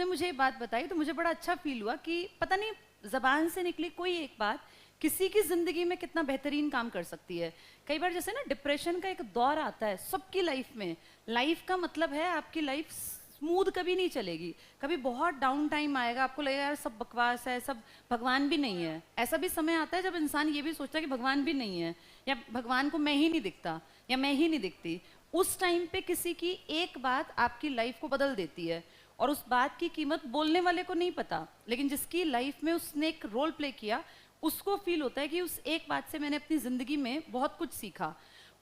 उसने मुझे ये बात बताई तो मुझे बड़ा अच्छा फील हुआ कि पता नहीं जबान से निकली कोई एक बात किसी की जिंदगी में कितना बेहतरीन काम कर सकती है। कई बार जैसे ना डिप्रेशन का एक दौर आता है सबकी लाइफ में। लाइफ का मतलब है आपकी लाइफ स्मूथ कभी नहीं चलेगी, कभी बहुत डाउन टाइम आएगा, आपको लगेगा यार सब बकवास है, सब भगवान भी नहीं है। ऐसा भी समय आता है जब इंसान ये भी सोचता है कि भगवान भी नहीं है, या भगवान को मैं ही नहीं दिखता, या मैं ही नहीं दिखती। उस टाइम पे किसी की एक बात आपकी लाइफ को बदल देती है, और उस बात की कीमत बोलने वाले को नहीं पता, लेकिन जिसकी लाइफ में उसने एक रोल प्ले किया उसको फील होता है कि उस एक बात से मैंने अपनी जिंदगी में बहुत कुछ सीखा।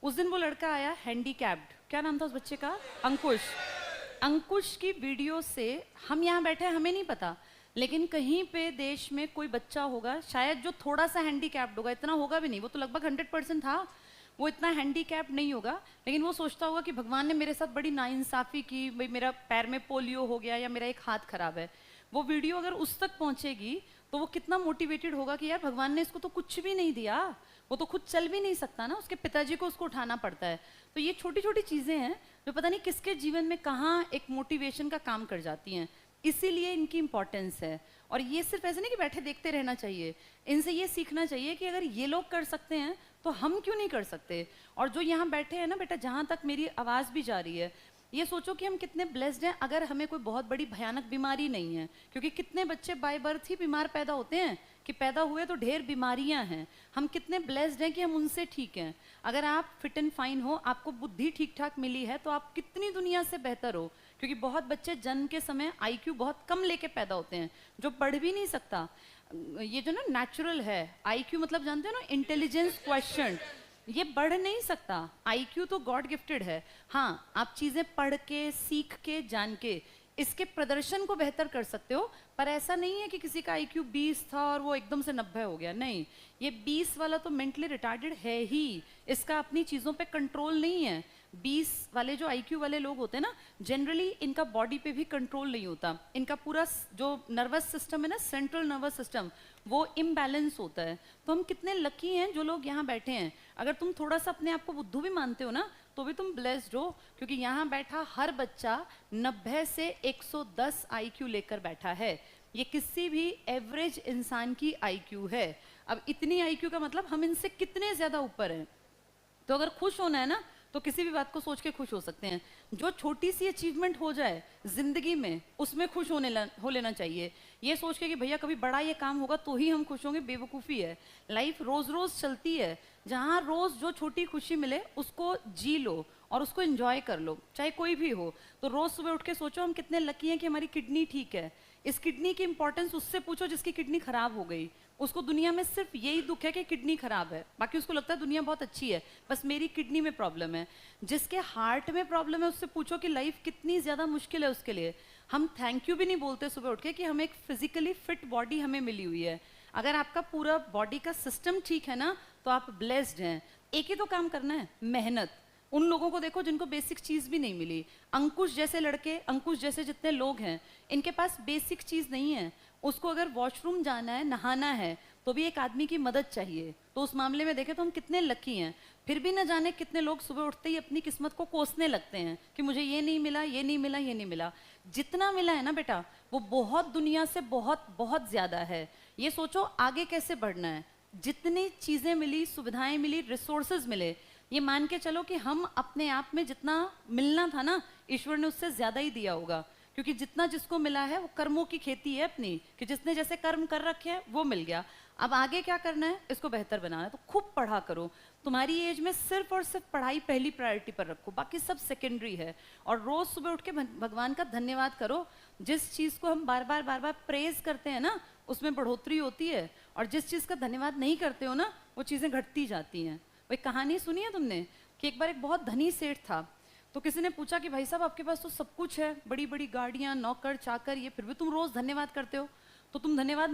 उस दिन वो लड़का आया हैंडीकैप्ड, क्या नाम था उस बच्चे का, अंकुश। अंकुश की वीडियो से हम यहाँ बैठे हैं हमें नहीं पता, लेकिन कहीं पे देश में कोई बच्चा होगा शायद जो थोड़ा सा हैंडीकैप्ड होगा, इतना होगा भी नहीं, वो तो लगभग 100% था, वो इतना हैंडीकैप नहीं होगा, लेकिन वो सोचता होगा कि भगवान ने मेरे साथ बड़ी नाइंसाफ़ी की, भाई मेरा पैर में पोलियो हो गया या मेरा एक हाथ खराब है। वो वीडियो अगर उस तक पहुंचेगी तो वो कितना मोटिवेटेड होगा कि यार भगवान ने इसको तो कुछ भी नहीं दिया, वो तो खुद चल भी नहीं सकता ना, उसके पिताजी को उसको उठाना पड़ता है। तो ये छोटी छोटी चीज़ें हैं जो पता नहीं किसके जीवन में कहाँ एक मोटिवेशन का काम कर जाती हैं, इसीलिए इनकी इंपॉर्टेंस है। और ये सिर्फ ऐसे नहीं कि बैठे देखते रहना चाहिए, इनसे ये सीखना चाहिए कि अगर ये लोग कर सकते हैं तो हम क्यों नहीं कर सकते। और जो यहाँ बैठे हैं ना बेटा, जहाँ तक मेरी आवाज़ भी जा रही है, ये सोचो कि हम कितने ब्लेस्ड हैं अगर हमें कोई बहुत बड़ी भयानक बीमारी नहीं है, क्योंकि कितने बच्चे बाय बर्थ ही बीमार पैदा होते हैं कि पैदा हुए तो ढेर बीमारियां हैं। हम कितने ब्लेस्ड हैं कि हम उनसे ठीक हैं। अगर आप फिट एंड फाइन हो, आपको बुद्धि ठीक ठाक मिली है, तो आप कितनी दुनिया से बेहतर हो। क्योंकि बहुत बच्चे जन्म के समय आईक्यू बहुत कम लेके पैदा होते हैं, जो पढ़ भी नहीं सकता। ये जो ना नेचुरल है, आईक्यू मतलब जानते हो ना, इंटेलिजेंस क्वेश्चन, ये बढ़ नहीं सकता। आईक्यू तो गॉड गिफ्टेड है। हाँ, आप चीजें पढ़ के, सीख के, जान के इसके प्रदर्शन को बेहतर कर सकते हो, पर ऐसा नहीं है कि किसी का आईक्यू 20 था और वो एकदम से 90 हो गया। नहीं, ये 20 वाला तो मेंटली रिटार्डेड है ही, इसका अपनी चीज़ों पे कंट्रोल नहीं है। 20 वाले जो आईक्यू वाले लोग होते हैं ना, जनरली इनका बॉडी पे भी कंट्रोल नहीं होता, इनका पूरा जो नर्वस सिस्टम है ना, सेंट्रल नर्वस सिस्टम, वो इम्बैलेंस होता है। तो हम कितने लकी हैं जो लोग यहाँ बैठे हैं। अगर तुम थोड़ा सा अपने आप को बुद्धू भी मानते हो ना, तो भी तुम ब्लेस्ड हो, क्योंकि यहाँ बैठा हर बच्चा 90 से 110 आईक्यू लेकर बैठा है। ये किसी भी एवरेज इंसान की आईक्यू है। अब इतनी आईक्यू का मतलब हम इनसे कितने ज्यादा ऊपर हैं। तो अगर खुश होना है ना, तो किसी भी बात को सोच के खुश हो सकते हैं। जो छोटी सी अचीवमेंट हो जाए जिंदगी में, उसमें खुश हो लेना चाहिए। ये सोच के कि भैया कभी बड़ा ये काम होगा तो ही हम खुश होंगे, बेवकूफ़ी है। लाइफ रोज रोज चलती है, जहाँ रोज जो छोटी खुशी मिले उसको जी लो और उसको एंजॉय कर लो, चाहे कोई भी हो। तो रोज सुबह उठ के सोचो हम कितने लकी हैं कि हमारी किडनी ठीक है। इस किडनी की इंपॉर्टेंस उससे पूछो जिसकी किडनी खराब हो गई। उसको दुनिया में सिर्फ यही दुख है कि किडनी खराब है, बाकी उसको लगता है दुनिया बहुत अच्छी है, बस मेरी किडनी में प्रॉब्लम है। जिसके हार्ट में प्रॉब्लम है उससे पूछो कि लाइफ कितनी ज्यादा मुश्किल है उसके लिए। हम थैंक यू भी नहीं बोलते सुबह उठ के कि हमें एक फिजिकली फिट बॉडी हमें मिली हुई है। अगर आपका पूरा बॉडी का सिस्टम ठीक है ना, तो आप ब्लेस्ड हैं। एक ही तो काम करना है, मेहनत। उन लोगों को देखो जिनको बेसिक चीज भी नहीं मिली। अंकुश जैसे लड़के, अंकुश जैसे जितने लोग हैं, इनके पास बेसिक चीज नहीं है। उसको अगर वॉशरूम जाना है, नहाना है, तो भी एक आदमी की मदद चाहिए। तो उस मामले में देखें तो हम कितने लकी हैं। फिर भी न जाने कितने लोग सुबह उठते ही अपनी किस्मत को कोसने लगते हैं कि मुझे ये नहीं मिला, ये नहीं मिला, ये नहीं मिला। जितना मिला है ना बेटा, वो बहुत दुनिया से बहुत बहुत ज्यादा है। ये सोचो आगे कैसे बढ़ना है। जितनी चीजें मिली, सुविधाएं मिली, रिसोर्सेज मिले, ये मान के चलो कि हम अपने आप में जितना मिलना था ना, ईश्वर ने उससे ज्यादा ही दिया होगा। क्योंकि जितना जिसको मिला है वो कर्मों की खेती है अपनी, कि जिसने जैसे कर्म कर रखे हैं वो मिल गया। अब आगे क्या करना है, इसको बेहतर बनाना है। तो खूब पढ़ा करो। तुम्हारी एज में सिर्फ और सिर्फ पढ़ाई पहली प्रायोरिटी पर रखो, बाकी सब सेकेंडरी है। और रोज सुबह उठ के भगवान का धन्यवाद करो। जिस चीज को हम बार बार प्रेज करते हैं ना, उसमें बढ़ोतरी होती है। और जिस चीज का धन्यवाद नहीं करते हो ना, वो चीजें घटती जाती हैं। वो एक कहानी सुनी है तुमने कि एक बार एक बहुत धनी सेठ था, तो किसी ने पूछा कि भाई साहब आपके पास तो सब कुछ है, बड़ी बड़ी गाड़ियां, नौकर चाकर, ये फिर भी तुम रोज धन्यवाद करते हो, तो तुम धन्यवाद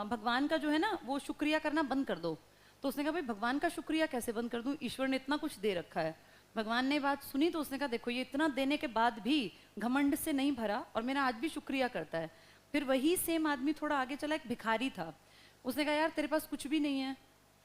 भगवान का जो है ना वो शुक्रिया करना बंद कर दो। तो उसने कहा भाई भगवान का शुक्रिया कैसे बंद कर दूं, ईश्वर ने इतना कुछ दे रखा है। भगवान ने बात सुनी तो उसने कहा देखो ये इतना देने के बाद भी घमंड से नहीं भरा और मेरा आज भी शुक्रिया करता है। फिर वही सेम आदमी थोड़ा आगे चला, एक भिखारी था। उसने कहा यार तेरे पास कुछ भी नहीं है,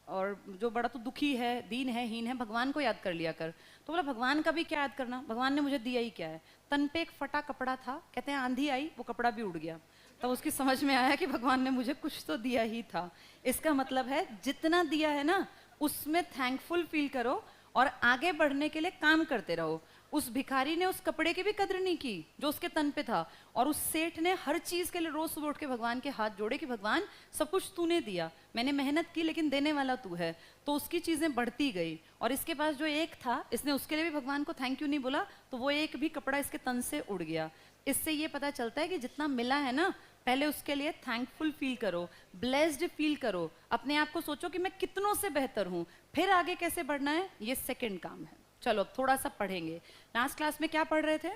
और जो बड़ा तो दुखी है, दीन है, हीन है, भगवान को याद कर लिया कर। तो बोला भगवान का भी क्या याद करना, भगवान ने मुझे दिया ही क्या है। तन पे एक फटा कपड़ा था, कहते हैं आंधी आई वो कपड़ा भी उड़ गया। तब उसकी समझ में आया कि भगवान ने मुझे कुछ तो दिया ही था। इसका मतलब है जितना दिया है ना उसमें थैंकफुल फील करो और आगे बढ़ने के लिए काम करते रहो। उस भिखारी ने उस कपड़े की भी कदर नहीं की जो उसके तन पे था, और उस सेठ ने हर चीज के लिए रोज सुबह उठ के भगवान के हाथ जोड़े कि भगवान सब कुछ तूने दिया, मैंने मेहनत की लेकिन देने वाला तू है। तो उसकी चीजें बढ़ती गई, और इसके पास जो एक था इसने उसके लिए भी भगवान को थैंक यू नहीं बोला, तो वो एक भी कपड़ा इसके तन से उड़ गया। इससे ये पता चलता है कि जितना मिला है ना पहले उसके लिए थैंकफुल फील करो, ब्लेस्ड फील करो, अपने आप को सोचो कि मैं कितनों से बेहतर हूँ, फिर आगे कैसे बढ़ना है ये सेकंड काम है। चलो अब थोड़ा सा पढ़ेंगे। लास्ट क्लास में क्या पढ़ रहे थे?